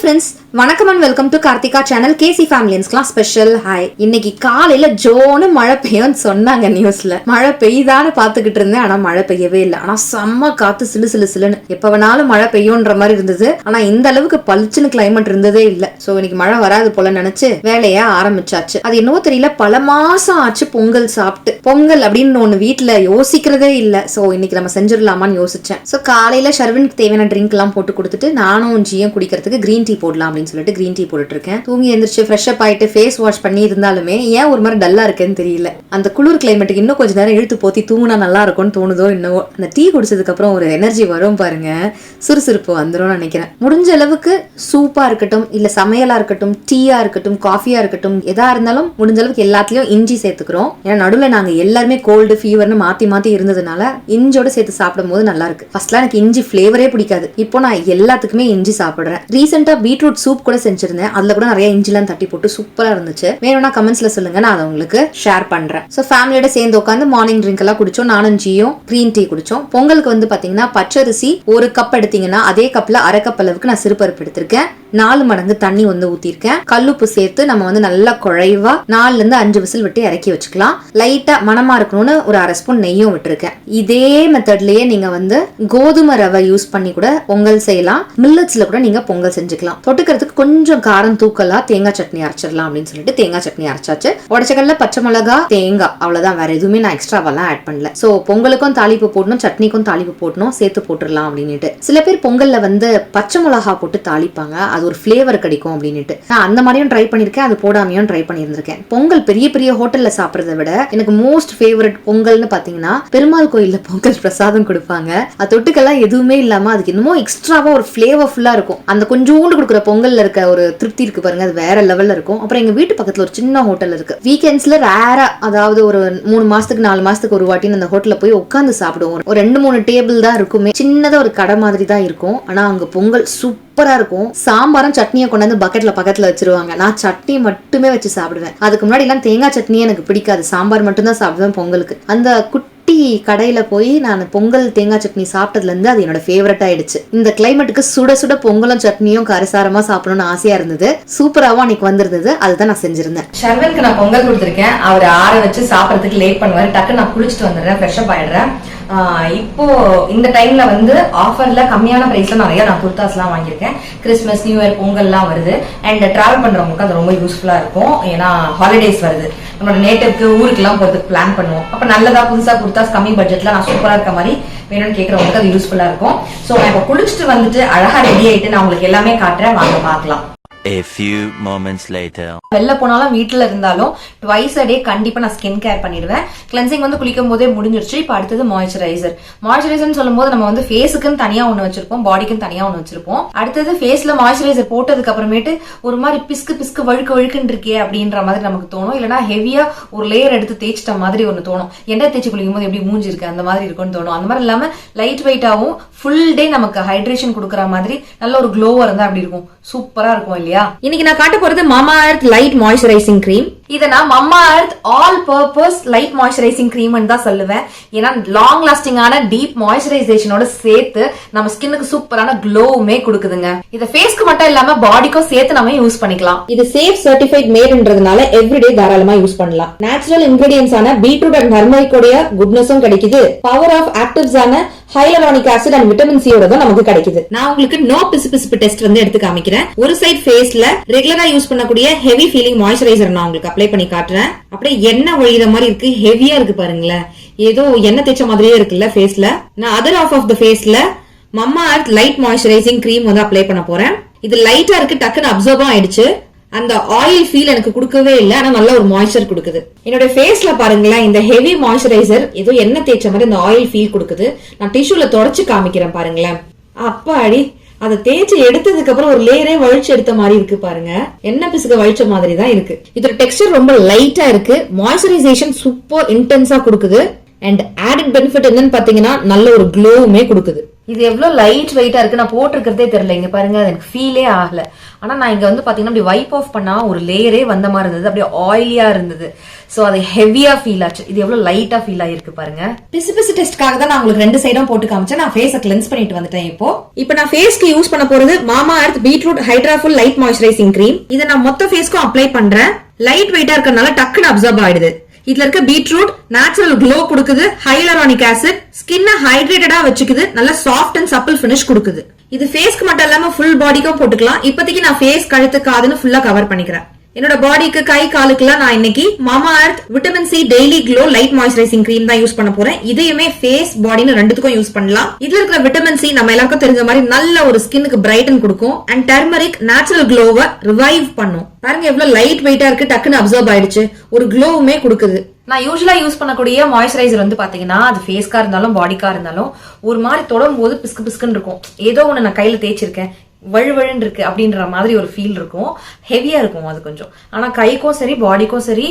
Friends, வணக்கம் and welcome to Karthika channel. கேசி ஃபேமிலியன்ஸ்க்குலாம் ஸ்பெஷல் ஹாய். இன்னைக்கு காலையில ஜோனு மழை பெய்யும்னு சொன்னாங்க நியூஸ்ல. மழை பெய்தான்னு பாத்துக்கிட்டு இருந்தேன், ஆனா மழை பெய்யவே இல்லை. ஆனா செம்ம காத்து, சிலு சிலு சிலுன்னு. எப்ப வேணாலும் மழை பெய்யும்ன்ற மாதிரி இருந்தது. ஆனா இந்த அளவுக்கு பளிச்சுன்னு கிளைமேட் இருந்ததே இல்லை. சோ இன்னைக்கு மழை வராது போல நினைச்சு வேலைய ஆரம்பிச்சாச்சு. அது என்னவோ தெரியல, பல மாசம் ஆச்சு பொங்கல் சாப்பிட்டு. பொங்கல் அப்படின்னு ஒண்ணு வீட்டுல யோசிக்கிறதே இல்லை. சோ இன்னைக்கு நம்ம செஞ்சிடலாமான்னு யோசிச்சேன். சோ காலையில ஷர்வினுக்கு தேவையான ட்ரிங்க் எல்லாம் போட்டு கொடுத்துட்டு நானும் ஜியும் குடிக்கிறதுக்கு கிரீன் டீ போடலாம் அப்படின்னு சொல்லிட்டு கிரீன் டீ போட்டுட்டு இருக்கேன். தூங்கி எந்திரிச்சு ஃப்ரெஷ் அப் ஆயிட்டு ஃபேஸ் வாஷ் பண்ணி இருந்தாலுமே ஏன் ஒரு மாதிரி டல்லா இருக்கேன்னு தெரியல. அந்த குளிர் கிளைமேட்டுக்கு இன்னும் கொஞ்ச நேரம் இழுத்து போத்தி தூங்கினா நல்லா இருக்கும்னு தோணுதோ என்னவோ. அந்த டீ குடிச்சதுக்கு அப்புறம் ஒரு எனர்ஜி வரும் பாருங்க, சுறுசுறுப்பு வந்துடும் நினைக்கிறேன். முடிஞ்ச அளவுக்கு சூப்பா இருக்கட்டும், இல்ல சமையலா இருக்கட்டும், டீயா இருக்கட்டும், காஃபியா இருக்கட்டும், எதா இருந்தாலும் முடிஞ்ச அளவுக்கு எல்லாத்துலயும் இஞ்சி சேர்த்துக்கிறோம். ஏன்னா நடுவில் நாங்க எல்லாருமே கோல்டு ஃபீவர்னு மாத்தி மாத்தி இருந்ததுனால இஞ்சோட சேர்த்து சாப்பிடும் போது நல்லா இருக்கு. ஃபர்ஸ்ட்லாம் எனக்கு இஞ்சி ஃபிளேவரே பிடிக்காது. இப்போ நான் எல்லாத்துக்குமே இஞ்சி சாப்பிடுறேன். ரீசெண்டா பீட்ரூட் சூப் கூட செஞ்சிருந்தேன். அதுல கூட நிறைய இஞ்சிலாம் தட்டி போட்டு சூப்பரா இருந்துச்சு. வேணும்னா கமெண்ட்ஸ்ல சொல்லுங்க, நான் அதை உங்களுக்கு ஷேர் பண்றேன். சோ ஃபேமிலியோட சேர்ந்து உட்காந்து மார்னிங் ட்ரிங்க் எல்லாம் குடிச்சோம். நானும் ஜியும் கிரீன் டீ குடிச்சோம். பொங்கலுக்கு வந்து பாத்தீங்கன்னா பச்சரிசி ஒரு கப் எடுத்தீங்கன்னா அதே கப்ல அரை கப் அளவுக்கு நான் சிறுபருப்பு எடுத்திருக்கேன். 4 மடங்கு தண்ணி வந்து ஊத்திருக்கேன். கல்லுப்பு சேர்த்து நம்ம வந்து நல்லா குழைவா 4 இருந்து 5 விசில் விட்டு இறக்கி வச்சுக்கலாம். லைட்டா மணமா இருக்கணும்னு ஒரு அரை ஸ்பூன் நெய்யும் விட்டுருக்கேன். இதே மெத்தட்லயே நீங்க வந்து கோதுமை ரவை யூஸ் பண்ணி கூட பொங்கல் செய்யலாம். மில்லட்ஸ்ல கூட நீங்க பொங்கல் செஞ்சுக்கலாம். தொட்டுக்கிறதுக்கு கொஞ்சம் காரம் தூக்கலா தேங்காய் சட்னி அரைச்சிடலாம் அப்படின்னு சொல்லிட்டு தேங்காய் சட்னி அரைச்சாச்சு. உடச்சக்கல்ல பச்சை மிளகா தேங்காய் அவ்வளவுதான், வேற எதுவுமே நான் எக்ஸ்ட்ராவெல்லாம் ஆட் பண்ணல. சோ பொங்கலுக்கும் தாளிப்பு போடணும், சட்னிக்கும் தாளிப்பு போடணும், சேர்த்து போட்டுடலாம் அப்படின்னுட்டு. சில பேர் பொங்கல்ல வந்து பச்சை மிளகா போட்டு தாளிப்பாங்க, அது ஒரு ஃபிளேவர் கிடைக்கும் அப்படின்னுட்டு. நான் அந்த மாதிரியும் ட்ரை பண்ணிருக்கேன், அது போடாமையும் ட்ரை பண்ணியிருந்திருக்கேன். பொங்கல் பெரிய பெரிய ஹோட்டல்ல சாப்பிடுறத விட எனக்கு மோஸ்ட் ஃபேவரட் பொங்கல்னு பாத்தீங்கன்னா பெருமாள் கோயில்ல பொங்கல் பிரசாதம் கொடுப்பாங்க. அது தொட்டுக்கெல்லாம் எதுவுமே இல்லாம அதுக்கு இன்னமும் எக்ஸ்ட்ராவா ஒரு ஃபிளேவர்ஃபுல்லா இருக்கும். அந்த கொஞ்சோண்டு கொடுக்குற பொங்கல்ல இருக்க ஒரு திருப்தி இருக்கு பாருங்க, அது வேற லெவல்ல இருக்கும். அப்புறம் எங்க வீட்டு பக்கத்துல ஒரு சின்ன ஹோட்டல் இருக்கு. வீக்கெண்ட்ஸ்ல ரேரா, அதாவது ஒரு 3 மாசத்துக்கு 4 மாசத்துக்கு ஒரு வாட்டி அந்த ஹோட்டல்ல போய் உட்காந்து சாப்பிடுவோம். ஒரு 2-3 டேபிள் தான் இருக்குமே, சின்னதா ஒரு கடை மாதிரி தான் இருக்கும். ஆனா அங்க பொங்கல் சூப்பரா இருக்கும். சாம்பாரும் சட்னியை கொண்டாந்து பக்கெட்ல பக்கத்துல வச்சிருவாங்க. நான் சட்னி மட்டுமே வச்சு சாப்பிடுவேன். அதுக்கு முன்னாடி எல்லாம் தேங்காய் சட்னியே எனக்கு பிடிக்காது, சாம்பார் மட்டும் தான் சாப்பிடுவேன் பொங்கலுக்கு. அந்த கடையில போய் நான் பொங்கல் தேங்காய் சட்னி சாப்பிட்டதுல இருந்து அது என்னோட ஃபேவரட் ஆயிடுச்சு. இந்த கிளைமேட்டுக்கு சுட சுட பொங்கலும் சட்னியும் கரசாரமா சாப்பிடணும்னு ஆசையா இருந்தது. சூப்பராவும் அன்னைக்கு வந்திருந்தது. அதுதான் நான் செஞ்சிருந்தேன். ஷர்வனுக்கு நான் பொங்கல் கொடுத்திருக்கேன். அவர் ஆற வச்சு சாப்பிடறதுக்கு லேட் பண்ணுவாரு. டக்கு நான் குளிச்சுட்டு வந்துடுறேன், ஃப்ரெஷ் அப் ஆயிடுறேன். இப்போ இந்த டைம்ல வந்து ஆஃபர்ல கம்மியான பிரைஸ்ல நிறைய நான் குர்தாஸ் எல்லாம் வாங்கியிருக்கேன். கிறிஸ்மஸ், நியூ இயர், பொங்கல் எல்லாம் வருது. அண்ட் டிராவல் பண்றவங்களுக்கு அது ரொம்ப யூஸ்ஃபுல்லா இருக்கும். ஏன்னா ஹாலிடேஸ் வருது, நம்மளோட நேட்டிவ்க்கு ஊருக்கு எல்லாம் போறதுக்கு பிளான் பண்ணுவோம். அப்ப நல்லதா புதுசா குர்தாஸ் கம்மி பட்ஜெட்ல நான் சூப்பரா இருக்க மாதிரி வேணும்னு கேட்கறவங்களுக்கு அது யூஸ்ஃபுல்லா இருக்கும். சோ நான் இப்ப குளிச்சுட்டு வந்துட்டு அழகா ரெடி ஆயிட்டு நான் உங்களுக்கு எல்லாமே காட்டுறேன், வாங்க பாக்கலாம். A few moments later. வெளில போனாலும் வீட்டுல இருந்தாலும் ட்வைஸ் a day கண்டிப்பா நான் ஸ்கின் கேர் பண்ணிடுவேன். கிளென்சிங் வந்து குளிக்கும் போதே முடிஞ்சிருச்சு. இப்ப அடுத்தது மாய்ஸ்சரைசர். மாய்ஸ்சரைசர் சொல்லும் போது நம்ம வந்து ஃபேஸுக்குன்னு தனியா ஒண்ணு வச்சிருப்போம், பாடிக்குன்னு தனியா ஒண்ணு வச்சிருப்போம். அடுத்தது ஃபேஸ்ல மாய்ஸ்சரைசர் போட்டதுக்கு அப்புறமேட்டு ஒரு மாதிரி பிஸ்கு வழுக்கு வழுக்குன்னு இருக்கே அப்படின்ற மாதிரி நமக்கு தோணும். இல்லைன்னா ஹெவியா ஒரு லேயர் எடுத்து தேய்ச்சிட்ட மாதிரி ஒண்ணு தோணும். எண்ணெய் தேய்ச்சி குளிக்கும் போது எப்படி மூஞ்சி இருக்கு அந்த மாதிரி இருக்கும்னு தோணும். அந்த மாதிரி இல்லாம லைட் வெயிட்டாவும் ஃபுல் டே நமக்கு ஹைட்ரேஷன் கொடுக்குற மாதிரி நல்ல ஒரு க்ளோவா இருந்தா அப்படி இருக்கும், சூப்பரா இருக்கும் இல்லையா? இன்னைக்கு நான் காட்ட போறது மாமா எர்த் லைட் மாய்ஸ்சரைசிங் கிரீம். இத நான் மாமா earth all purpose light moisturizing cream தான் சொல்லுவேன். ஏன்னா லாங் லாஸ்டிங்கான டீப் மாய்ஸ்சரைசேஷனோட சேர்த்து நம்ம ஸ்கின்னுக்கு சூப்பரான க்ளோவுமே கொடுக்குதுங்க. இத ஃபேஸ்க்கு மட்டும் இல்லாம பாடிக்கும் சேர்த்து நம்ம யூஸ் பண்ணிக்கலாம். இது சேஃப் சர்டிஃபைட் மேட்ன்றதுனால எவ்ரிடே தாராளமா யூஸ் பண்ணலாம். நேச்சுரல் இன்கிரிடியன்ட்ஸ் ஆன பீட்ரூட் அண்ட் டர்மரிக்கோட குட்னஸும் கிடைக்குது. பவர் ஆஃப் ஆக்டிவ்ஸ் ஆன hyaluronic acid and vitamin C ஓட நமக்கு கிடைக்குது. நான் உங்களுக்கு நோ பிசுபிசுப்பு டெஸ்ட் வந்து எடுத்து காமிக்கிறேன். ஒரு சைடு ஃபேஸ்ல ரெகுலரா யூஸ் பண்ணக்கூடிய ஹெவி ஃபீலிங் மாய்ஸ்சரைசர் நான் உங்களுக்கு அப்ளை பண்ணி காட்டுறேன். அப்படியே எண்ணெய் ஒழிகிற மாதிரி இருக்கு, ஹெவியா இருக்கு பாருங்களேன். ஏதோ எண்ணெய் தேய்ச்ச மாதிரியே இருக்குல்ல ஃபேஸ்ல. நான் அதர் ஆஃப் த ஃபேஸ்ல மாமா எர்த் லைட் மாய்ஸ்சரைசிங் கிரீம் வந்து அப்ளை பண்ண போறேன். இது லைட்டா இருக்கு, டக்குன்னு அப்சர்வ் ஆயிடுச்சு. அந்த ஆயில் ஃபீல் எனக்கு கொடுக்கவே இல்லை, ஆனா நல்ல ஒரு மாய்ஸ்சர் கொடுக்குது. என்னோட ஃபேஸ்ல பாருங்களேன், இந்த ஹெவி மாய்ஸ்சரைசர் ஏதோ எண்ணெய் தேய்ச்ச மாதிரி இந்த ஆயில் ஃபீல் கொடுக்குது. நான் டிஷ்யூல தொடச்சு காமிக்கிறேன் பாருங்களேன். அப்பாடி, அதை தேய்ச்சி எடுத்ததுக்கு அப்புறம் ஒரு லேயரே வழிச்சு எடுத்த மாதிரி இருக்கு பாருங்க. எண்ணெய் பிசுக்க வழிச்ச மாதிரி தான் இருக்கு. இதோட டெக்ஸ்டர் ரொம்ப லைட்டா இருக்கு. மாய்ஸ்சரைசேஷன் சூப்பர் இன்டென்ஸா கொடுக்குது. அண்ட் ஆடட் பெனிஃபிட் என்னன்னு பாத்தீங்கன்னா நல்ல ஒரு க்ளோவுமே கொடுக்குது. இது எவ்வளவு லைட் வெயிட்டா இருக்கு, நான் போட்டிருக்கிறதே தெரியல. இங்க பாருங்க, அது எனக்கு ஃபீலே ஆகல. ஆனா நான் இங்க வந்து பாத்தீங்கன்னா அப்படி வைப் ஆஃப் பண்ணா ஒரு லேயரே வந்த மாதிரி இருந்தது, அப்படியே ஆயிலியா இருந்தது. சோ அது ஹெவியா ஃபீல் ஆச்சு. இது எவ்வளவு லைட்டா ஃபீல் ஆயிருக்கு பாருங்க. பிசு டெஸ்ட்காக தான் நான் உங்களுக்கு 2 சைடும் போட்டு காமிச்சேன். நான் ஃபேஸை கிளென்ஸ் பண்ணிட்டு வந்துட்டேன். இப்போ நான் ஃபேஸ்க்கு யூஸ் பண்ண போறது மாமா earth beetroot hydra full light moisturizing cream. இதை நான் மொத்த ஃபேஸ்க்கும் அப்ளை பண்றேன். லைட் வெயிட்டா இருக்கறனால டக்குன்னு அப்சர்வ் ஆயிடுது. இதுல இருக்க பீட்ரூட் நேச்சுரல் க்ளோ கொடுக்குது, ஹைலரானிக் ஆசிட் ஸ்கின்னை ஹைட்ரேட்டடா வச்சுக்குது, நல்ல சாஃப்ட் அண்ட் சப்பிள் ஃபினிஷ் கொடுக்குது. இது ஃபேஸ்க்கு மட்டும் இல்லாம ஃபுல் பாடிக்கும் போட்டுக்கலாம். இப்போதைக்கு நான் ஃபேஸ், கழுத்து, காதுன்னு ஃபுல்லா கவர் பண்ணிக்கிறேன். என்னோட பாடிக்கு, கை காலுக்குலாம் நான் இன்னைக்கு Mamaearth vitamin C daily glow light moisturizing cream தான் யூஸ் பண்ண போறேன். இதையுமே ஃபேஸ், பாடின்னு ரெண்டுத்துக்கும் யூஸ் பண்ணலாம். இதுல இருக்கிற விட்டமின் சி நம்ம எல்லாருக்கும் தெரிஞ்ச மாதிரி நல்ல ஒரு ஸ்கின்னுக்கு பிரைட்டன் கொடுக்கும் அண்ட் டர்மரிக் நேச்சுரல் க்ளோவை ரிவைவ் பண்ணும். பாருங்க எவ்வளவு லைட் வெயிட்டா இருக்கு, டக்குன்னு அப்சர்வ் ஆயிடுச்சு, ஒரு க்ளோவுமே கொடுக்குது. நான் யூஸ்வலா யூஸ் பண்ணக்கூடிய மாய்ஸ்சரைசர் வந்து பாத்தீங்கன்னா அது ஃபேஸ்க்கா இருந்தாலும் பாடிக்கா இருந்தாலும் ஒரு மாதிரி தொடும் போது பிஸ்கு பிஸ்குன்னு இருக்கும். ஏதோ ஒண்ணு நான் கையில தேய்ச்சிருக்கேன், வழுவழுன்னு இருக்கு அப்படின்ற மாதிரி ஒரு ஃபீல் இருக்கும், ஹெவியா இருக்கும் அது கொஞ்சம். ஆனா கைக்கும் சரி, பாடிக்கும் சரி,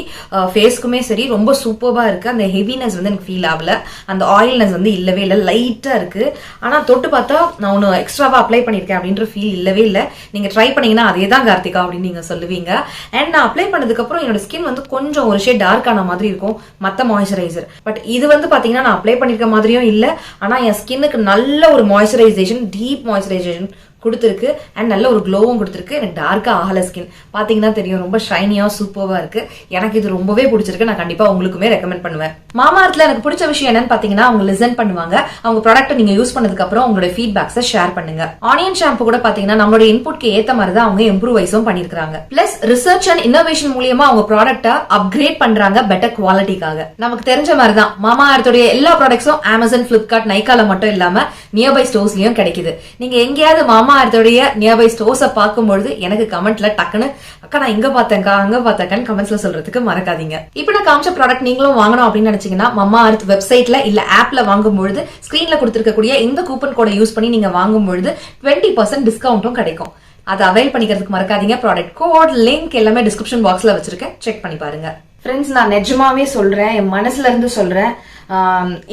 ஃபேஸ்க்குமே சரி ரொம்ப சூப்பர்பா இருக்கு. அந்த ஹெவினஸ் வந்து எனக்கு ஃபீல் ஆகல, அந்த ஆயில்னஸ் வந்து இல்லவே இல்லை, லைட்டா இருக்கு. ஆனா தொட்டு பார்த்தா நான் ஒன்னு எக்ஸ்ட்ராவா அப்ளை பண்ணிருக்கேன் அப்படின்ற ஃபீல் இல்லவே இல்லை. நீங்க ட்ரை பண்ணீங்கன்னா அதே தான் கார்த்திகா அப்படின்னு நீங்க சொல்லுவீங்க. அண்ட் நான் அப்ளை பண்ணதுக்கு அப்புறம் என்னோட ஸ்கின் வந்து கொஞ்சம் ஒரு ஷேட் டார்க் ஆன மாதிரி இருக்கும் மத்த மாய்ஸ்சரைசர். பட் இது வந்து பாத்தீங்கன்னா நான் அப்ளை பண்ணிருக்க மாதிரியும் இல்லை. ஆனா என் ஸ்கின்னுக்கு நல்ல ஒரு மாய்ஸ்சரைசேஷன், டீப் மாய்ஸ்சரைசேஷன் கொடுத்துருக்கு அண்ட் நல்ல ஒரு க்ளோவும் கொடுத்துருக்கு. எனக்கு டார்க்கா ஆகல ஸ்கின், பாத்தீங்கன்னா தெரியும், ரொம்ப ஷைனியா சூப்பர்வா இருக்கு. எனக்கு இது ரொம்பவே பிடிச்சிருக்கு. நான் கண்டிப்பா உங்களுக்குமே ரெக்கமெண்ட் பண்ணுவேன். மாமா எர்த்ல எனக்கு பிடிச்ச விஷயம் என்னன்னு பாத்தீங்கன்னா அவங்க லிசன் பண்ணுவாங்க. அவங்க ப்ராடக்ட் நீங்க யூஸ் பண்ணதுக்கு அப்புறம் உங்களோட ஃபீட்பேக்ஸை ஷேர் பண்ணுங்க. ஆனியன் ஷாம்பு கூட பாத்தீங்கன்னா நம்மளோட இன்புட்க்கு ஏத்த மாதிரி தான் அவங்க இம்ப்ரூவைஸும் பண்ணிருக்காங்க. பிளஸ் ரிசர்ச் அண்ட் இன்னோவேஷன் மூலியமா அவங்க ப்ராடக்ட்டை அப்கிரேட் பண்றாங்க பெட்டர் குவாலிட்டிக்காக. நமக்கு தெரிஞ்ச மாதிரி தான் மாமா எர்த்தோட எல்லா ப்ராடக்ட்ஸும் அமேசான், பிளிப்கார்ட், நைக்கால மட்டும் இல்லாம நியர்பை ஸ்டோர்ஸ்லயும் கிடைக்குது. நீங்க எங்கேயாவது மாமா எர்த்தோடைய நியர்பை ஸ்டோர்ஸை பார்க்கும்பொழுது எனக்கு கமெண்ட்ல டக்குன்னு அக்கா நான் இங்க பார்த்தேன்க்கா, அங்க பார்த்தேன் கமெண்ட்ஸ்ல சொல்றதுக்கு மறக்காதீங்க. இப்போ நான் காமிச்ச ப்ராடக்ட் நீங்களும் வாங்கணும் அப்படின்னு நினைச்சீங்கன்னா மாமா எர்த் வெப்சைட்ல இல்ல ஆப்ல வாங்கும்பொழுது ஸ்கிரீன்ல கொடுத்திருக்கக்கூடிய இந்த கூப்பன் கோடை யூஸ் பண்ணி நீங்க வாங்கும்பொழுது 20% டிஸ்கவுண்ட்டும் கிடைக்கும். அதை அவைல் பண்ணிக்கிறதுக்கு மறக்காதீங்க. ப்ராடக்ட் கோட், லிங்க் எல்லாமே டிஸ்கிரிப்ஷன் பாக்ஸ்ல வச்சிருக்கேன், செக் பண்ணி பாருங்க. ஃப்ரெண்ட்ஸ், நான் நிஜமாவே சொல்றேன், என் மனசுல இருந்து சொல்றேன்,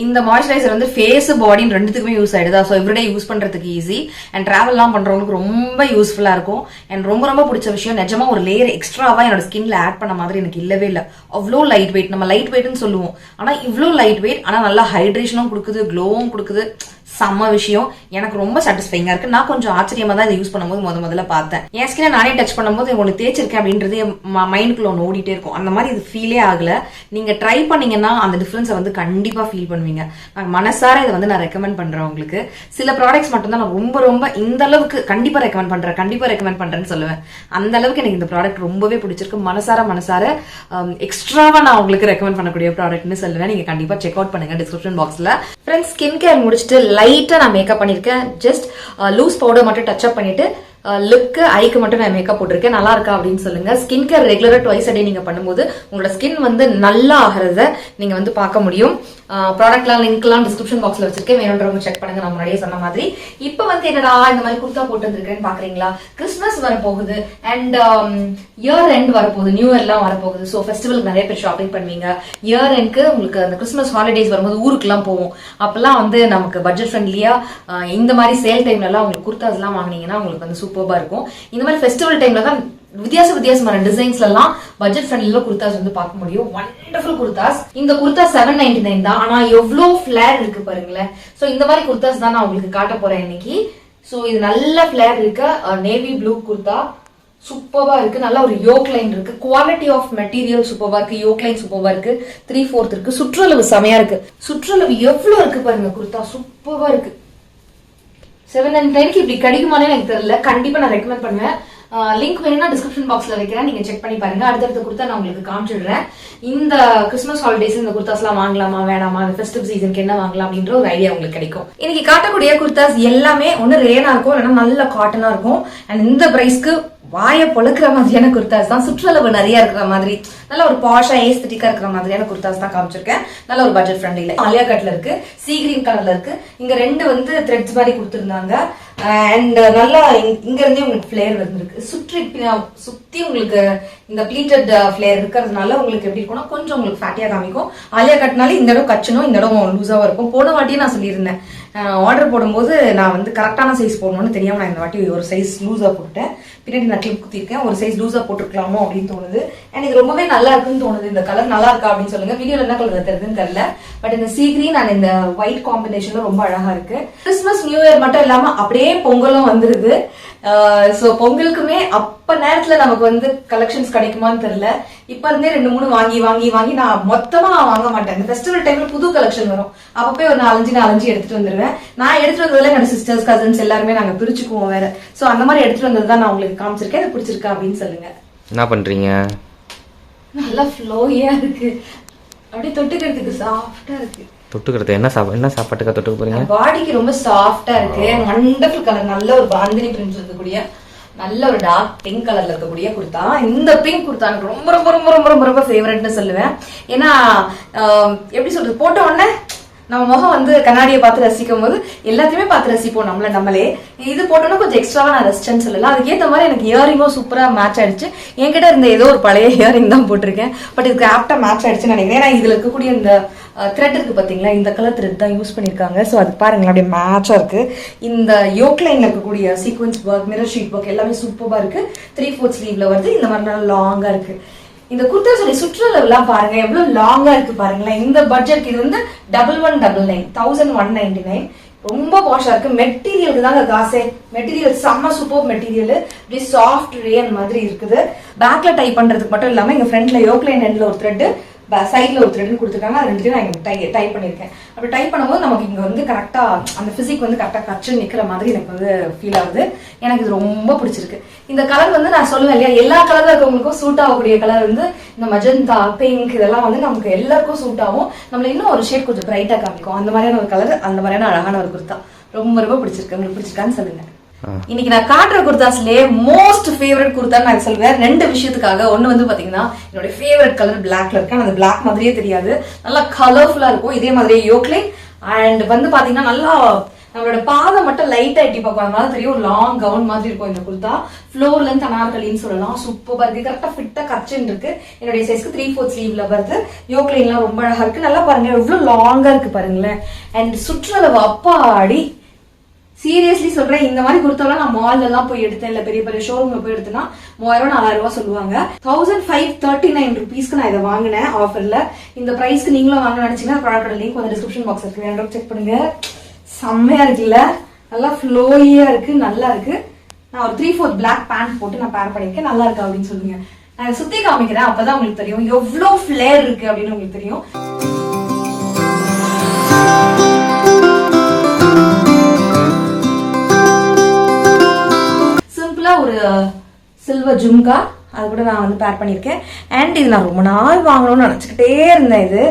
இந்த மாய்ஸ்சரைசர் வந்து ஃபேஸ், பாடின்னு ரெண்டுத்துக்குமே யூஸ் ஆயிடுதா. ஸோ எவ்ரிடே யூஸ் பண்றதுக்கு ஈஸி அண்ட் டிராவல்லாம் பண்றவங்களுக்கு ரொம்ப யூஸ்ஃபுல்லா இருக்கும். அண்ட் ரொம்ப பிடிச்ச விஷயம், நிஜமா ஒரு லேயர் எக்ஸ்ட்ராவா என்னோட ஸ்கின்ல ஆட் பண்ண மாதிரி எனக்கு இல்லவே இல்லை. அவ்வளோ லைட் வெயிட், நம்ம லைட் வெயிட்னு சொல்லுவோம், ஆனா இவ்வளோ லைட் வெயிட், ஆனா நல்லா ஹைட்ரேஷனும் கொடுக்குது, க்ளோவும் கொடுக்குது. செம்ம விஷயம், எனக்கு ரொம்ப சாட்டிஸ்ஃபைங்கா இருக்கு. நான் கொஞ்சம் ஆச்சரியமா தான் இதை யூஸ் பண்ணும்போது முதல்ல பார்த்தேன். என் ஸ்கின்னை நானே டச் பண்ணும்போது ஒன்று தேய்ச்சிருக்கேன் அப்படின்றது மைண்டுக்குள்ள ஒன்று ஓடிட்டே இருக்கும். அந்த மாதிரி இது ஃபீலே ஆகல. நீங்க ட்ரை பண்ணீங்கன்னா அந்த டிஃபரன்ஸை வந்து கண்டிப்பா ஃபீல் பண்ணுவீங்க. நான் மனசார இதை வந்து நான் ரெக்கமெண்ட் பண்றேன் உங்களுக்கு. சில ப்ராடக்ட்ஸ் மட்டும் தான் நான் ரொம்ப இந்த அளவுக்கு கண்டிப்பா ரெக்கமெண்ட் பண்றேன்னு சொல்லுவேன். அந்த அளவுக்கு எனக்கு இந்த ப்ராடக்ட் ரொம்பவே பிடிச்சிருக்கு. மனசார எக்ஸ்ட்ராவா நான் உங்களுக்கு ரெக்கமெண்ட் பண்ணக்கூடிய ப்ராடக்ட்னு சொல்லுவேன். நீங்க கண்டிப்பா செக் அவுட் பண்ணுங்க டிஸ்கிரிப்ஷன் பாக்ஸ்ல. ஃப்ரெண்ட்ஸ், ஸ்கின் கேர் முடிச்சுட்டு லைட்டா நான் மேக்கப் பண்ணிருக்கேன். ஜஸ்ட் லூஸ் பவுடர் மட்டும் டச் அப் பண்ணிட்டு லுக்கு, ஐக்கு மட்டும் நான் மேக்கப் போட்டிருக்கேன். நல்லா இருக்கா அப்படின்னு சொல்லுங்க. ஸ்கின் கேர் ரெகுலரா ட்வைஸ் அ டே நீங்க பண்ணும்போது உங்களோட ஸ்கின் வந்து நல்லா ஆகிறத நீங்க வந்து பார்க்க முடியும். ப்ராடக்ட்லாம் லிங்க்லாம் டிஸ்கிரிப்ஷன் பாக்ஸ்ல வச்சிருக்கேன், வேணுன்றவங்க செக் பண்ணுங்க. நான் முன்னாடியே சொன்ன மாதிரி இப்போ வந்து என்னடா இந்த மாதிரி குர்தா போட்டு வந்திருக்கேன்னு பாக்குறீங்களா? கிறிஸ்மஸ் வரப்போகுது அண்ட் இயர் எண்ட் வரப்போகுது, நியூ இயர்லாம் வரப்போகுது. ஸோ ஃபெஸ்டிவலுக்கு நிறைய பேர் ஷாப்பிங் பண்ணுவீங்க. இயர் எண்ட்க்கு உங்களுக்கு அந்த கிறிஸ்மஸ் ஹாலிடேஸ் வரும்போது ஊருக்குலாம் போவோம். அப்பெல்லாம் வந்து நமக்கு பட்ஜெட் ஃப்ரெண்ட்லியா இந்த மாதிரி சேல் டைம்ல எல்லாம் உங்களுக்கு குர்தாஸ் எல்லாம் வாங்கினீங்கன்னா உங்களுக்கு வந்து சூப்பர்பா இருக்கும். இந்த மாதிரி ஃபெஸ்டிவல் டைம்ல தான் வித்தியாசமான டிசைன்ஸ்ல எல்லாம் பட்ஜெட் ஃப்ரெண்ட்லில குர்தாஸ் வந்து பார்க்க முடியும். வண்டர்ஃபுல் குர்தாஸ். இந்த குர்தா 799 தான், ஆனா எவ்வளவு ஃபிளேர் இருக்கு பாருங்களேன். சோ இந்த மாதிரி குர்தாஸ் தான் நான் உங்களுக்கு காட்ட போறேன் இன்னைக்கு. சோ இது நல்ல ஃபிளேர் இருக்கு, நேவி ப்ளூ குர்தா சூப்பர்வா இருக்கு. நல்ல ஒரு யோக் லைன் இருக்கு, குவாலிட்டி ஆஃப் மெட்டீரியல் சூப்பர்வா இருக்கு, யோக் லைன் சூப்பர்வா இருக்கு, 3/4 இருக்கு, சுற்றளவு செமையா இருக்கு. சுற்றளவு எவ்வளவு இருக்கு பாருங்க, குர்தா சூப்பர்வா இருக்கு. 799க்கு இப்படி கிடைக்குமானே எனக்கு தெரியல. கண்டிப்பா நான் ரெக்கமெண்ட் பண்ணுவேன். லிங்க் வேணும்னா டிஸ்கிரிப்ஷன் பாக்ஸ்ல வைக்கிறேன், நீங்க செக் பண்ணி பாருங்க. அடுத்தடுத்த குர்தா நான் உங்களுக்கு காமிச்சிடுறேன். இந்த கிறிஸ்மஸ் ஹாலிடேஸ் இந்த குர்தாஸ் எல்லாம் வாங்கலாமா வேணாமா, இந்த ஃபெஸ்டிவ் சீசனுக்கு என்ன வாங்கலாம் அப்படின்ற ஒரு ஐடியா உங்களுக்கு கிடைக்கும். இன்னைக்கு காட்டக்கூடிய குர்தாஸ் எல்லாமே ஒன்னு ரேனா இருக்கும், இல்லைன்னா நல்ல காட்டனா இருக்கும். அண்ட் இந்த பிரைஸ்க்கு வாய பொழுக்கிற மாதிரியான குர்தாஸ் தான், சுற்றளவு நிறைய இருக்கிற மாதிரி, நல்ல ஒரு பாஷா ஏஸ்தட்டிக்கா இருக்கிற மாதிரியான குர்தாஸ் தான் காமிச்சிருக்கேன். நல்ல ஒரு பட்ஜெட் ஃப்ரெண்ட்லில ஆலியா கட்ல இருக்கு, சீ கிரீன் கலர்ல இருக்கு. இங்க 2 வந்து த்ரெட்ஸ் மாதிரி கொடுத்திருந்தாங்க. அண்ட் நல்லா இங்க இருந்தே உங்களுக்கு ஃபிளேர் வந்துருக்கு. சுத்தி உங்களுக்கு இந்த ப்ளீட்டட் ஃபிளேர் இருக்கிறதுனால உங்களுக்கு எப்படி இருக்கும்னா கொஞ்சம் உங்களுக்கு ஃபேட்டியா காமிக்கும். ஆலியா கட்னாலே இந்த இடம் கச்சனும் இந்த இடம் லூஸாவும் இருக்கும். போன வாட்டியே நான் சொல்லியிருந்தேன், ஆர்டர் போடும்போது நான் வந்து கரெக்டான சைஸ் போடணும்னு தெரியாம நான் இந்த வாட்டி ஒரு சைஸ் லூஸா போட்டுட்டேன். பின்னாடி நான் கிளிப் குத்திருக்கேன், ஒரு சைஸ் லூஸா போட்டுருக்கலாமோ அப்படின்னு தோணுது. அண்ட் இது ரொம்பவே நல்லா இருக்குன்னு தோணுது. இந்த கலர் நல்லா இருக்கா அப்படின்னு சொல்லுங்க. வீடியோல என்ன கலர் தெரியுதுன்னு தெரியல, பட் இந்த சீ கிரீன் அண்ட் இந்த ஒயிட் காம்பினேஷன்ல ரொம்ப அழகா இருக்கு. கிறிஸ்மஸ் நியூ இயர் மட்டும் இல்லாம அப்படியே பொங்கலும் வந்துருது. சோ பொங்கலுக்குமே அப்ப நேரத்துல நமக்கு வந்து கலெக்ஷன்ஸ் கிடைக்குமான்னு தெரியல. இப்ப இருந்தே 2-3 வாங்கி வாங்கி வாங்கி நான் மொத்தமா வாங்க மாட்டேன். இந்த ஃபெஸ்டிவல் டைம்ல புது கலெக்ஷன் வரும், அப்ப போய் ஒரு 4-5 எடுத்துட்டு வந்துருவேன். நான் எடுத்துட்டு வந்ததுல என்னோட சிஸ்டர்ஸ் கசின்ஸ் எல்லாருமே நாங்க பிரிச்சுக்குவோம் வேற. சோ அந்த மாதிரி எடுத்துட்டு வந்ததுதான் நான் உங்களுக்கு காமிச்சிருக்கேன். இது பிடிச்சிருக்கா அப்படின்னு சொல்லுங்க. என்ன பண்றீங்க? நல்லா ஃப்ளோயா இருக்கு, அப்படியே தொட்டுக்கிறதுக்கு சாஃப்டா இருக்கு. தொட்டுக்கிறது என்ன சாப்பாட்டுக்கா தொட்டுக்க போறீங்க? பாடிக்கு ரொம்ப சாஃப்டா இருக்கு. வண்டர்ஃபுல் கலர், நல்ல ஒரு பாந்தினி பிரிண்ட் இருக்கக்கூடிய நல்ல ஒரு டார்க் பிங்க் கலர்ல இருக்கக்கூடிய குர்தா. இந்த பிங்க் குர்தா எனக்கு ரொம்ப ரொம்ப ரொம்ப ரொம்ப ரொம்ப ரொம்ப ஃபேவரட்னு சொல்லுவேன். ஏன்னா எப்படி சொல்றது, போட்ட உடனே நம்ம முகம் வந்து கண்ணாடியை பார்த்து ரசிக்கும் போது எல்லாத்தையுமே பார்த்து ரசிப்போம் நம்மளே. இது போட்டோன்னா கொஞ்சம் எக்ஸ்ட்ராவா நான் ரசிச்சேன்னு சொல்லலாம். அதுக்கேற்ற மாதிரி எனக்கு இயரிங்கும் சூப்பரா மேட்ச் ஆயிடுச்சு. என்கிட்ட இருந்த ஏதோ ஒரு பழைய இயரிங் தான் போட்டிருக்கேன், பட் இதுக்கு ஆப்டா மேட்ச் ஆயிடுச்சுன்னு நினைக்கிறேன். ஏன்னா இதுல இருக்கக்கூடிய இந்த த்ரெட் இருக்கு பாத்தீங்களா, இந்த கலர் த்ரெட் தான் யூஸ் பண்ணிருக்காங்க. ஸோ அது பாருங்களேன் அப்படியே மேட்சா இருக்கு. இந்த யோக் லைன்ல இருக்கக்கூடிய sequence work, mirror sheet work எல்லாமே சூப்பரா இருக்கு. 3/4 ஸ்லீவ்ல வருது. இந்த மாதிரி நல்லா லாங்கா இருக்கு. இந்த குர்தா சொல்லி சுற்றுலா பாருங்க எவ்வளவு லாங்கா இருக்கு பாருங்களேன். இந்த பட்ஜெட் இது வந்து 1199 1199. ரொம்ப வாஷா இருக்கு. மெட்டீரியலுக்கு தாங்க காசே. மெட்டீரியல் செம்ம சூப்பர் மெட்டீரியல். இப்படி சாஃப்ட் ரேன் மாதிரி இருக்குது. பேக்ல டைப் பண்றதுக்கு மட்டும் இல்லாம இங்க ஃப்ரண்ட்ல யோக் லைன் எண்ட்ல ஒரு த்ரெட், சைட்ல ஒரு த்ரெட் கொடுத்துருக்காங்க. அது ரெண்டுத்தையும் நான் இங்க டைப் பண்ணிருக்கேன். அப்படி டைப் பண்ணும்போது நமக்கு இங்க வந்து கரெக்டா அந்த பிசிக் வந்து கரெக்டா கச்சு நிக்கிற மாதிரி எனக்கு வந்து ஃபீல் ஆகுது. எனக்கு இது ரொம்ப பிடிச்சிருக்கு. இந்த கலர் வந்து நான் சொல்லுவேன் இல்லையா, எல்லா கலர்ல இருக்கவங்களுக்கும் சூட் ஆகக்கூடிய கலர் வந்து இந்த மஜந்தா, பிங்க் இதெல்லாம் வந்து நமக்கு எல்லாருக்கும் சூட் ஆகும். நம்மள இன்னும் ஒரு ஷேட் கொஞ்சம் பிரைட்டா காமிக்கும். அந்த மாதிரியான ஒரு கலர், அந்த மாதிரியான அழகான ஒரு குர்தா ரொம்ப ரொம்ப பிடிச்சிருக்கு. உங்களுக்கு பிடிச்சிருக்கான்னு சொல்லுங்க. இன்னைக்கு நான் காட்டுற குர்தாஸ்லயே மோஸ்ட் ஃபேவரட் குர்தான்னு நான் சொல்லுவேன் 2 விஷயத்துக்காக. ஒண்ணு வந்து பாத்தீங்கன்னா என்னோட ஃபேவரட் கலர் பிளாக்ல இருக்கு. அந்த பிளாக் மாதிரியே தெரியாது, நல்லா கலர்ஃபுல்லா இருக்கும். இதே மாதிரியே யோக்லைன் அண்ட் வந்து பாத்தீங்கன்னா நல்லா நம்மளோட பாதம் மட்டும் லைட்டா எட்டி பார்க்கும், அதனால தெரியும் ஒரு லாங் கவுன் மாதிரி இருக்கும் இந்த குர்தா. ஃப்ளோர்ல இருந்து அனார்கலின்னு சொல்லலாம். சூப்பரா இருக்கு, கரெக்டா ஃபிட்டா கச்சின்னு இருக்கு. என்னுடைய சைஸ்க்கு 3/4 ஸ்லீவ்ல வருது. யோக்லைன்லாம் ரொம்ப அழகா இருக்கு. நல்லா பாருங்க எவ்வளவு லாங்கா இருக்கு பாருங்களேன். அண்ட் சுற்றளவு அப்பாடி சீரியஸ்லி சொல்றேன், இந்த மாதிரி குர்த்தாலாம் நான் மால்ல எல்லாம் போய் எடுத்தேன், இல்ல பெரிய பெரிய ஷோரூம்ல போய் எடுத்தேன்னா 3000-4000 சொல்லுவாங்க. 1539 rupeesக்கு நான் இதை வாங்கினேன் ஆஃபர்ல. இந்த பிரைஸ்க்கு நீங்களும் வாங்க நினைச்சீங்கன்னா ப்ராடக்ட் லிங்க் வந்து டிஸ்கிரிப்ஷன் பாக்ஸ் இருக்கு, வேண்டாம் செக் பண்ணுங்க. செம்மையா இருக்குல்ல, நல்லா ஃப்ளோயியா இருக்கு, நல்லா இருக்கு. நான் ஒரு 3/4 பிளாக் பேண்ட் போட்டு நான் பேர் பண்ணிருக்கேன். நல்லா இருக்கு அப்படின்னு சொல்லுங்க. நான் சுத்தி காமிக்கிறேன், அப்பதான் உங்களுக்கு தெரியும் எவ்வளவு ஃபிளேர் இருக்கு அப்படின்னு உங்களுக்கு தெரியும். ஒரு சில்வர் ஜும்கா அது கூட நான் வந்து பேர் பண்ணிருக்கேன். அண்ட் இது நான் ரொம்ப நாள் வாங்கணும்னு நினைச்சுக்கிட்டே இருந்தேன். இது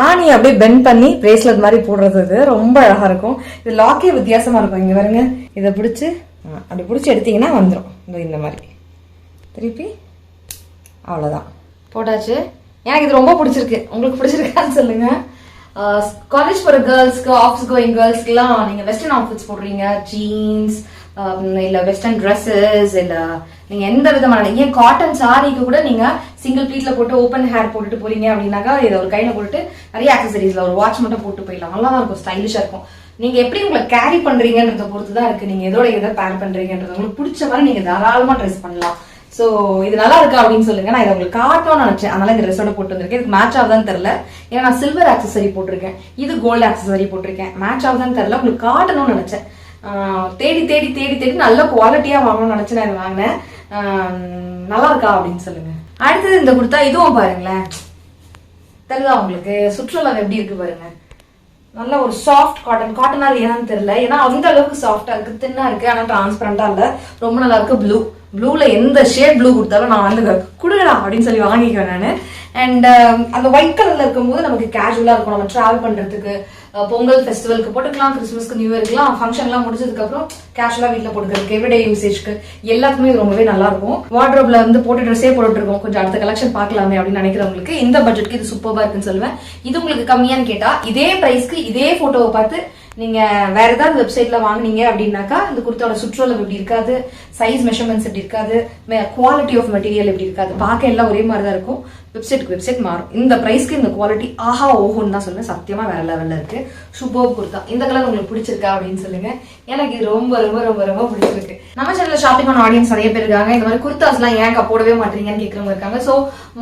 ஆணி அப்படியே பெண்ட் பண்ணி பிரேஸ்லெட் மாதிரி போடுறது, இது ரொம்ப அழகா இருக்கும். இது லாக்கே வித்தியாசமா இருக்கும். இங்க பாருங்க, இதை பிடிச்சி அப்படி பிடிச்சி எடுத்தீங்கன்னா வந்துடும் இந்த மாதிரி திருப்பி. அவ்வளவுதான், போட்டாச்சு. எனக்கு இது ரொம்ப பிடிச்சிருக்கு. உங்களுக்கு பிடிச்சிருக்கான்னு சொல்லுங்க. காலேஜ் போற கேர்ள்ஸ்க்கு, ஆஃபீஸ் கோயிங் கேர்ள்ஸ்க்குலாம் நீங்க வெஸ்டர்ன் அவுட்ஃபிட்ஸ் போடுறீங்க, ஜீன்ஸ் இல்ல வெஸ்டர்ன் ட்ரெஸ்ஸஸ், இல்ல நீங்க எந்த விதமான ஏன் காட்டன் சாரிக்கு கூட நீங்க சிங்கிள் ப்ளீட்ல போட்டு ஓப்பன் ஹேர் போட்டுட்டு போறீங்க அப்படின்னாக்கா இதை ஒரு கையில போட்டுட்டு நிறைய ஆக்சசரிஸ்ல ஒரு வாட்ச் மட்டும் போட்டு போயிடலாம். நல்லா தான் இருக்கும், ஸ்டைலிஷா இருக்கும். நீங்க எப்படி உங்களை கேரி பண்றீங்கன்றத பொறுத்து தான் இருக்கு. நீங்க எதோட எதை பேர் பண்றீங்கன்றது உங்களுக்கு பிடிச்ச மாதிரி நீங்க தாராளமா ட்ரெஸ் பண்ணலாம். சோ இது நல்லா இருக்கா அப்படின்னு சொல்லுங்க. நான் இதை உங்களுக்கு காட்டணும்னு நினைச்சேன், அதனால இந்த ட்ரெஸ்ஸோட போட்டு வந்திருக்கேன். இதுக்கு மேட்ச் ஆகுதான்னு தெரியல, ஏன்னா நான் சில்வர் ஆக்சசரி போட்டிருக்கேன், இது கோல்டு ஆக்சசரி போட்டிருக்கேன். மேட்ச் ஆகுதான்னு தெரியல, உங்களுக்கு காட்டணும்னு நினைச்சேன். தேடி தேடி தேடி தேடி நல்ல குவாலிட்டியா வாங்கணும்னு நினைச்சு நான் இதை வாங்கினேன். நல்லா இருக்கா அப்படின்னு சொல்லுங்க. அடுத்தது இந்த குர்தா, இதுவும் பாருங்களேன், தெரியுதா உங்களுக்கு சுற்றுலா எப்படி இருக்கு பாருங்க. நல்ல ஒரு சாஃப்ட் காட்டன். காட்டனா ஏன்னு தெரியல, ஏன்னா அந்த அளவுக்கு சாஃப்டா இருக்கு, தின்னா இருக்கு, ஆனா டிரான்ஸ்பரண்டா இல்ல, ரொம்ப நல்லா இருக்கு. ப்ளூல எந்த ஷேட் ப்ளூ கொடுத்தாலும் நான் வந்து குடுடா அப்படின்னு சொல்லி வாங்கிக்குவேன் நானு. அண்ட் அந்த ஒயிட் கலர்ல இருக்கும்போது நமக்கு கேஷுவலா இருக்கும், நம்ம டிராவல் பண்றதுக்கு, பொங்கல் ஃபெஸ்டிவலுக்கு போட்டுக்கலாம், கிறிஸ்மஸ்க்கு நியூ இயர்க்குலாம், ஃபங்க்ஷன்லாம் முடிஞ்சதுக்கு அப்புறம் கேஷுவலா வீட்டுல போட்டுக்கிறதுக்கு, எவ்ரிடே யூசேஜ்க்கு எல்லாத்துக்குமே இது ரொம்பவே நல்லா இருக்கும். வார்ட்ரோப்ல வந்து போட்டு ட்ரெஸ்ஸே போட்டுட்டு இருக்கோம், கொஞ்சம் அடுத்த கலெக்ஷன் பார்க்கலாமே அப்படின்னு நினைக்கிறவங்களுக்கு இந்த பட்ஜெட்க்கு இது சூப்பரா இருக்குன்னு சொல்லுவேன். இது உங்களுக்கு கம்மியான்னு கேட்டா இதே பிரைஸ்க்கு இதே போட்டோவை பார்த்து நீங்க வேற ஏதாவது வெப்சைட்ல வாங்குனீங்க அப்படின்னாக்கா இந்த குர்த்தாவோட சுற்றளவு இப்படி இருக்காது, சைஸ் மெஷர்மெண்ட்ஸ் இப்படி இருக்காது, குவாலிட்டி ஆஃப் மெட்டீரியல் இப்படி இருக்காது. பார்க்க எல்லாம் ஒரே மாதிரி தான் இருக்கும். வெப்சைட்டுக்கு வெப்சைட் மாறும். இந்த பிரைஸ்க்கு இந்த குவாலிட்டி ஆஹா ஓஹோன்னு தான் சொல்லுவேன். சத்தியமா வேற லெவல்ல இருக்கு. சூப்பர் குர்த்தா. இந்த கலர் உங்களுக்கு பிடிச்சிருக்கா அப்படின்னு சொல்லுங்க. எனக்கு இது ரொம்ப ரொம்ப ரொம்ப ரொம்ப பிடிச்சிருக்கு. நம்ம சேனல்ல ஷாப்பிங் ஆன ஆடியன்ஸ் நிறைய பேர் இருக்காங்க. இந்த மாதிரி குர்த்தாஸ் எல்லாம் ஏன் போடவே மாட்டீங்கன்னு கேட்கறவங்க இருக்காங்க. சோ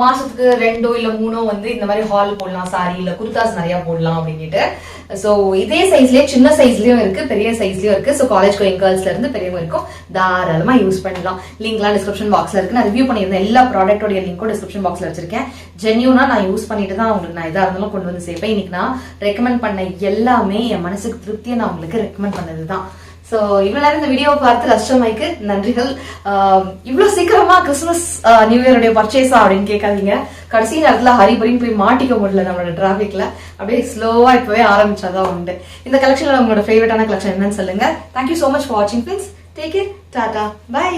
மாசத்துக்கு 2 இல்ல 3 வந்து இந்த மாதிரி ஹால் போடலாம், சாரி இல்ல குர்த்தாஸ் நிறைய போடலாம் அப்படின்ட்டு. சோ இதே சைஸ்லயே சின்ன சைஸ்லயும் இருக்கு, பெரிய சைஸ்லயும் இருக்கு. சோ காலேஜ் கோயிங் கேர்ள்ஸ்ல இருந்து பெரியவங்க இருக்கும், தாராளமா யூஸ் பண்ணலாம். லிங்க்லாம் டிஸ்கிரிப்ஷன் பாக்ஸ்ல இருக்கு. நான் ரிவ்யூ பண்ணியிருந்தேன் எல்லா ப்ராடக்டோட லிங்க்கும் டிஸ்கிரிப்ஷன் பாக்ஸ்ல வச்சிருக்கேன். ஜென்யூனா நான் யூஸ் பண்ணிட்டு தான் உங்களுக்கு நான் எதா இருந்தாலும் கொண்டு வந்து சேர்ப்பேன். இன்னைக்கு நான் ரெக்கமெண்ட் பண்ண எல்லாமே என் மனசுக்கு திருப்தியை நான் உங்களுக்கு ரெக்கமெண்ட் பண்ணதுதான். சோ இவ்வளவு நேரம் இந்த வீடியோவை பார்த்து கஸ்டமைக்கு நன்றிகள். இவ்வளவு சீக்கிரமா கிறிஸ்துமஸ் நியூ இயருடைய பர்ச்சேஸா அப்படின்னு கேட்காதீங்க. கடைசி நேரத்துல ஹரிபரின்னு போய் மாட்டிக்க முடியல நம்மளோட டிராபிக்ல. அப்படியே ஸ்லோவா இப்பவே ஆரம்பிச்சாதான் உண்டு. இந்த கலெக்ஷன்ல உங்களோட ஃபேவரட்டான கலெக்ஷன் என்னன்னு சொல்லுங்க. தேங்க்யூ சோ மச் ஃபார் வாட்சிங் friends. Take care. Tata. By.